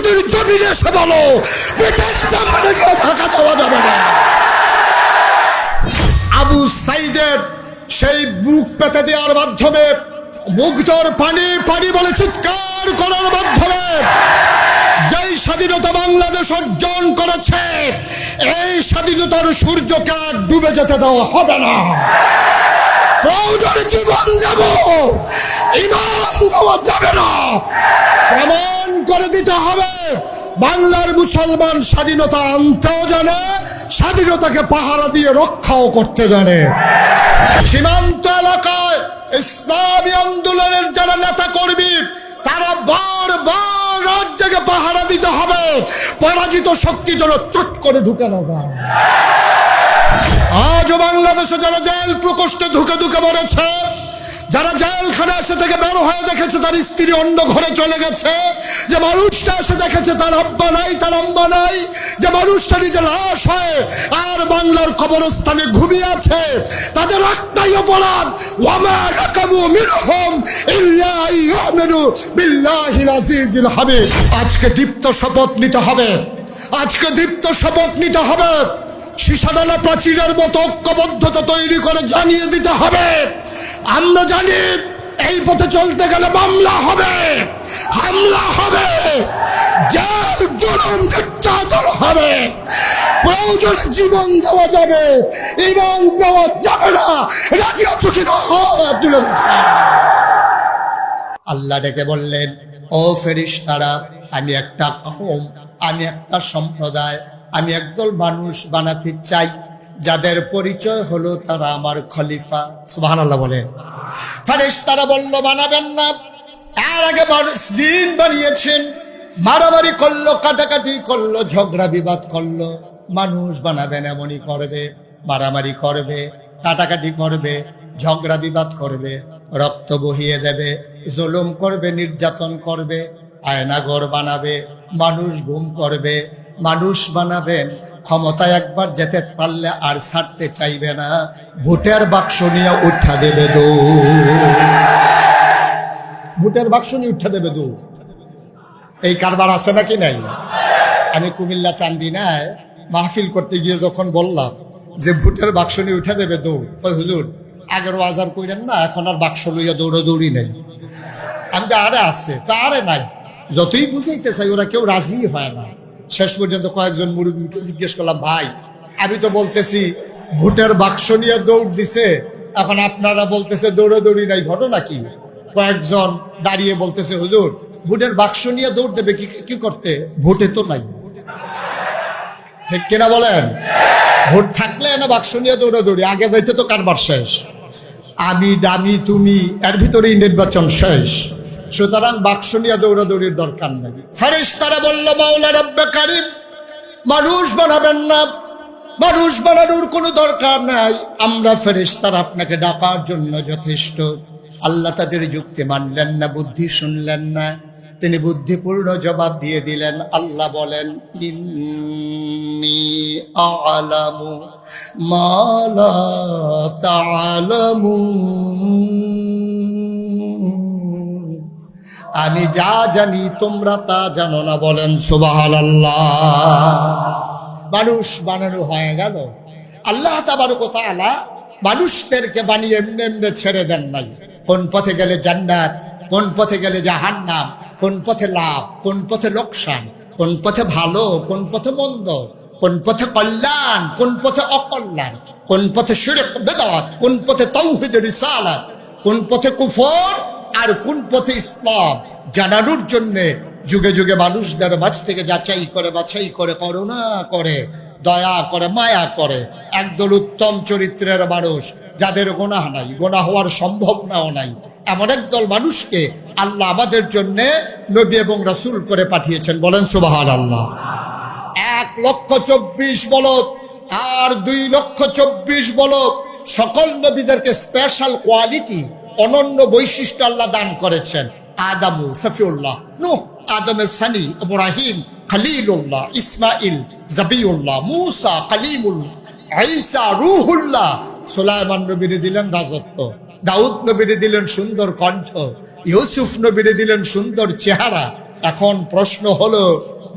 নদীর জমিনে এসে বলো ব্রিটিশ জার্মানিকে ঢাকা যাওয়া যাবে না। আবু সাইদের সেই বুক পেতে দেওয়ার মাধ্যমে, মুগ্ধর পানি পানি বলে চিৎকার করার মাধ্যমে যেই স্বাধীনতা বাংলাদেশ অর্জন করেছে, এই স্বাধীনতার সূর্যকে আর ডুবে যেতে দেওয়া হবে না। প্রয়োজনে জীবন দেব, ঈমান দেওয়া যাবে না। প্রমাণ করে দিতে হবে বাংলার মুসলমান স্বাধীনতা আনতেও জানে, স্বাধীনতাকে পাহারা দিয়ে রক্ষাও করতে জানে। সীমান্ত এলাকায় ইসলামী আন্দোলনের যারা নেতা কর্মী, তারা বারবার রাজ্যকে পাহারা দিতে হবে, পরাজিত শক্তি যেন চট করে ঢুকে না যায়। আজও বাংলাদেশে যারা জেল প্রকোষ্ঠে ঢুকে ঢুকে মরেছে, যারা জেলখানে এসে থেকে বের হয়ে দেখেছে তার স্ত্রী অন্য ঘরে চলে গেছে, যে মানুষটা এসে দেখেছে তার আব্বা নাই, তার আম্মা নাই, যে মানুষটা নিজে লাশ হয়ে আর বাংলার কবরস্থানে ঘুমিয়ে আছে, তাদের একটাই অপরাধ, ওয়ামা লাকামু মিনহুম ইল্লা আইয়ামিনু বিল্লাহিল আজিজিল হামিদ। আজকে দীপ্ত শপথ নিতে হবে, আজকে দীপ্ত শপথ নিতে হবে। শিশাডালা প্রাচীরের মতো ঐক্যবদ্ধতা তৈরি করে জানিয়ে দিতে হবে, আমরা জানি এই পথে চলতে গেলে মামলা হবে, হামলা হবে, জেল জুলুম নির্যাতন হবে, প্রয়োজনে জীবন দেওয়া যাবে, ঈমান দেওয়া যাবে না। রাজি আছো কি না? তুলে দিচ্ছি। আল্লাহ ডেকে বললেন, ও ফেরেশতারা, আমি একটা কওম, আমি একটা সম্প্রদায়, আমি একদল মানুষ বানাতে চাই যাদের পরিচয় হলো তারা আমার খলিফা। সুবহানাল্লাহ বলেন। ফেরেশতারা বলল, বানাবেন না। এর আগে জিন বানিয়েছেন, মারামারি করলো, কাটাকাটি করলো, ঝগড়া বিবাদ করলো। মানুষ বানাবেন এমনই করবে, মারামারি করবে, কাটাকাটি করবে, ঝগড়া বিবাদ করবে, রক্ত বহিয়ে দেবে, জুলুম করবে, নির্যাতন করবে, আয়নাঘর বানাবে, মানুষ গুম করবে। মানুষ বানাবেন, ক্ষমতায় একবার যেতে পারলে আর ছাড়তে চাইবে না, ভোটের বাক্স নিয়ে উঠা দেবে ভোটের বাক্স নিয়ে উঠা দেবে এই কারবার আছে নাকি নাই? আমি কুমিল্লা চান্দিনায় মাহফিল করতে গিয়ে যখন বললাম যে ভোটের বাক্স নিয়ে উঠা দেবে ওই হুজুর আগের বাজার কইরেন না, এখন আর বাক্স লইয়া দৌড়াদৌড়ি নাই। আমি তো আরে আছে, তো আরে নাই, যতই বুঝাইতে চাই ওরা কেউ রাজি হয় না। শেষ পর্যন্ত কয়েকজন মুরব্বীকে জিজ্ঞেস করলাম, ভাই আমি তো বলতেছি ভোটের বাক্স নিয়ে দৌড় দিছে, এখন আপনারা বলতেছে দৌড়াদৌড়ি নাই, ঘটনা কি? কয়েকজন দাঁড়িয়ে বলতেছে, হুজুর ভোটের বাক্স নিয়ে দৌড় দেবে কি করতে, ভোটে তো নাই। ঠিক কিনা বলেন? ভোট থাকলে না বাক্স নিয়ে দৌড়াদৌড়ি, আগে যাইতে তো কারবার শেষ, আমি দামি তুমি, এর ভিতরেই নির্বাচন শেষ, সুতরাং বাক্স নিয়ে দৌড়াদৌড়ির দরকার নেই। ফেরেশতারা বলল, মাওলা রব্বে কারীম, মানুষ বানাবেন না, মানুষ বানানোর কোনো দরকার নাই, আমরা ফেরেশতারা আপনাকে ডাকার জন্য যথেষ্ট। আল্লাহ তাদের যুক্তি মানলেন না, বুদ্ধি শুনলেন না, তিনি বুদ্ধিপূর্ণ জবাব দিয়ে দিলেন। আল্লাহ বলেন, ইন্নী আ'লামু মা লা তা'লামুন, আমি যা জানি তোমরা তা জানো না। বলেন সুবহানাল্লাহ। মানুষ বানানো হয়ে গেল। আল্লাহ তাবারক ওয়া তাআলা মানুষদেরকে বানিয়ে এমনি এমনি ছেড়ে দেন নাই। কোন পথে গেলে জান্নাত, কোন পথে গেলে জাহান্নাম, কোন পথে লাভ, কোন পথে লোকসান, কোন পথে ভালো, কোন পথে মন্দ, কোন পথে কল্যাণ, কোন পথে অকল্যাণ, কোন পথে শিরক বিদআত, কোন পথে তাওহীদ রিসালাত, কোন পথে কুফর আর কোন পথে ইসলাম জানানোর জন্য যুগে যুগে মানুষদের মাঝ থেকে যাচাই করে বাছাই করে করুণা করে দয়া করে মায়া করে একদল উত্তম চরিত্রের মানুষ, যাদের গুনাহ নাই, গুনাহ হওয়ার সম্ভাবনাও নাই, এমন একদল মানুষকে আল্লাহ আমাদের জন্য নবী এবং রাসূল করে পাঠিয়েছেন। বলেন সুবহানাল্লাহ। 1,24,000 বলদ আর 2,24,000 বলদ, সকল নবীদেরকে স্পেশাল কোয়ালিটি, অনন্য বৈশিষ্ট্য আল্লাহ দান করেছেন। আদমু সফিউল্লাহ, নূহ আদমের সানি, ইব্রাহিম খলিলুল্লাহ, ইসমাইল জাবিউল্লাহ, মুসা কালিমুল্লাহ, ঈসা রূহুল্লাহ। সুলাইমান নবীরে দিলেন রাজত্ব, দাউদ নবীরে দিলেন সুন্দর কণ্ঠ, ইউসুফ নবীরে দিলেন সুন্দর চেহারা। এখন প্রশ্ন হলো,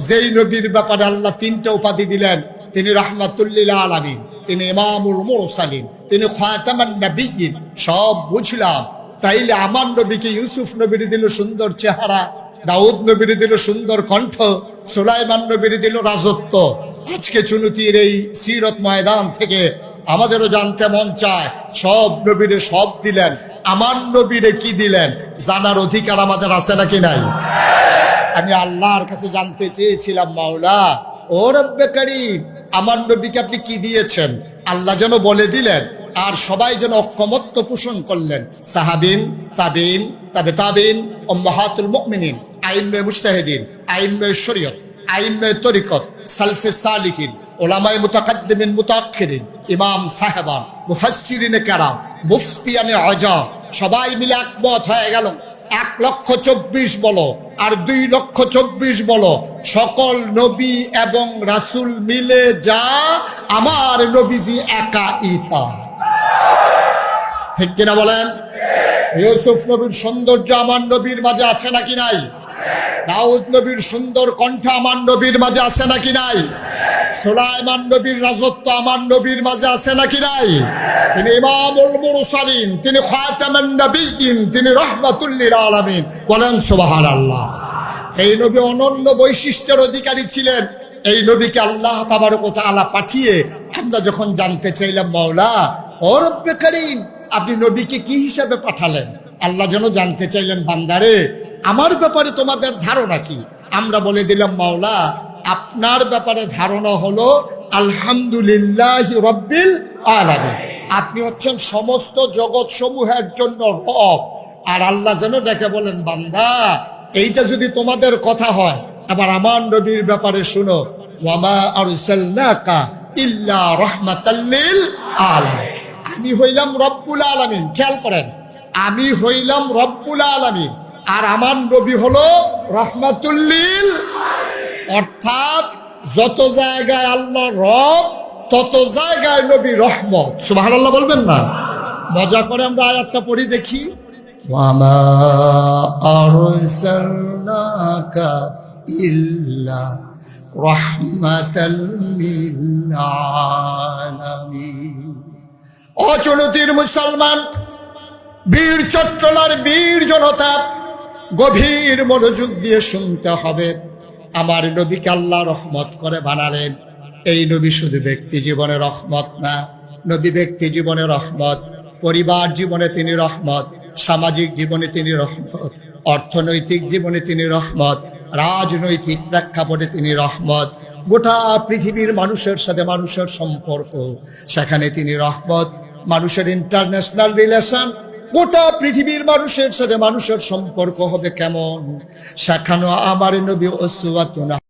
যেই নবীর ব্যাপারে আল্লাহ তিনটা উপাধি দিলেন, তিনি রাহমাতুল লিল আলামিন, তিনি ইমামুল মুরসালিন, তিনি খাতামান নবিয়্যিন। সব বুঝলাম, তাইলে আমার নবীকে ইউসুফ নবীর দিল সুন্দর চেহারা, দাউদ নবীর দিল সুন্দর কণ্ঠ, সুলাইমান নবীর দিল রাজত্ব। আজকে চুনতির এই সিরত ময়দান থেকে আমাদেরও জানতে মন চায়, সব নবীরে সব দিলেন, আমার নবীরে কি দিলেন জানার অধিকার আমাদের আছে নাকি নাই? আমি আল্লাহর কাছে জানতে চেয়েছিলাম, মাওলা ও রব্বে কারীম, আমার নবীকে আপনি কি দিয়েছেন? আল্লাহ যেন বলে দিলেন, আর সবাই যেন ঐকমত্য পোষণ করলেন। সাহাবিন, তাবিন, তাবে তাবিন, উম্মাহাতুল মুমিনিন, আইম্মে মুজতাহিদিন, আইম্মে শরীয়ত, আইম্মে তরিকত, সালফে সালিহিন, উলামায়ে মুতাকাদ্দিমিন মুতাআখিরিন, ইমাম সাহেবান, মুফাসসিরিনে কেরাম, মুফতিয়ানে আজম, সবাই মিলে একমত হয়ে গেল। 1,24,000 বলো আর 2,24,000 বলো, সকল নবী এবং রাসূল মিলে যা আমার নবীজি একা ইতা। ঠিক কিনা বলেন? ইউসুফ নবীর সৌন্দর্য আমার নবীর মাঝে আছে নাকি নাই? দাউদ নবীর সুন্দর কণ্ঠ আমার নবীর মাঝে আছে নাকি নাই? সুলাইমান নবীর রাজত্ব আমার নবীর মাঝে আছে নাকি নাই? তিনি ইমামুল মুরসালিন, তিনি খাতামান নবিয়্যিন, তিনি রাহমাতুল লিল আলামিন। বলেন সুবহানাল্লাহ। এই নবী অনন্য বৈশিষ্ট্যের অধিকারী ছিলেন। এই নবীকে আল্লাহ তাবারক ওয়া তাআলা পাঠিয়ে আমরা যখন জানতে চাইলাম, মাওলা ও রব্বে কারীম, আপনি নবীকে কি হিসাবে পাঠালেন? আল্লাহ যেন জানতে চাইলেন, বান্দারে আমার ব্যাপারে তোমাদের ধারণা কি? আমরা বলে দিলাম, মাওলা আপনার ব্যাপারে ধারণা হলো আলহামদুলিল্লাহি রাব্বিল আলামিন, আপনি হচ্ছেন সমস্ত জগৎ সমূহের জন্য রব। আর আল্লাহ যেন ডেকে বলেন, বান্দা এইটা যদি তোমাদের কথা হয়, আবার আমার নবীর ব্যাপারে শুনো, ওয়ামা আরসালনাকা ইল্লা রাহমাতাল লিল আলামিন, আমি হইলাম রব্বুল আলামিন। খেয়াল করেন, আমি হইলাম রব্বুল আলামিন আর আমার নবী হলো রাহমাতুল লিল। অর্থাৎ যত জায়গায় আল্লাহ রব, তত জায়গায় নবী রহমত। সুবহানাল্লাহ বলবেন না? মজা করে আমরা আয়াতটা পড়ি দেখি। ওয়ামা আরসালনাকা ইল্লা রাহমাতাল লিল আলামিন। অচনতির মুসলমান, বীর চট্টলার বীর জনতা, গভীর মনোযোগ দিয়ে শুনতে হবে। আমার নবীকে আল্লাহ রহমত করে বানালেন। এই নবী শুধু ব্যক্তি জীবনে রহমত না, নবী ব্যক্তি জীবনে রহমত, পরিবার জীবনে তিনি রহমত, সামাজিক জীবনে তিনি রহমত, অর্থনৈতিক জীবনে তিনি রহমত, রাজনৈতিক প্রেক্ষাপটে তিনি রহমত, গোটা পৃথিবীর মানুষের সাথে মানুষের সম্পর্ক, সেখানে তিনি রহমত। মানুষের ইন্টারন্যাশনাল রিলেশন, গোটা পৃথিবীর মানুষের সাথে মানুষের সম্পর্ক হবে কেমন, সেখানেও আমার নবী উসওয়াতুন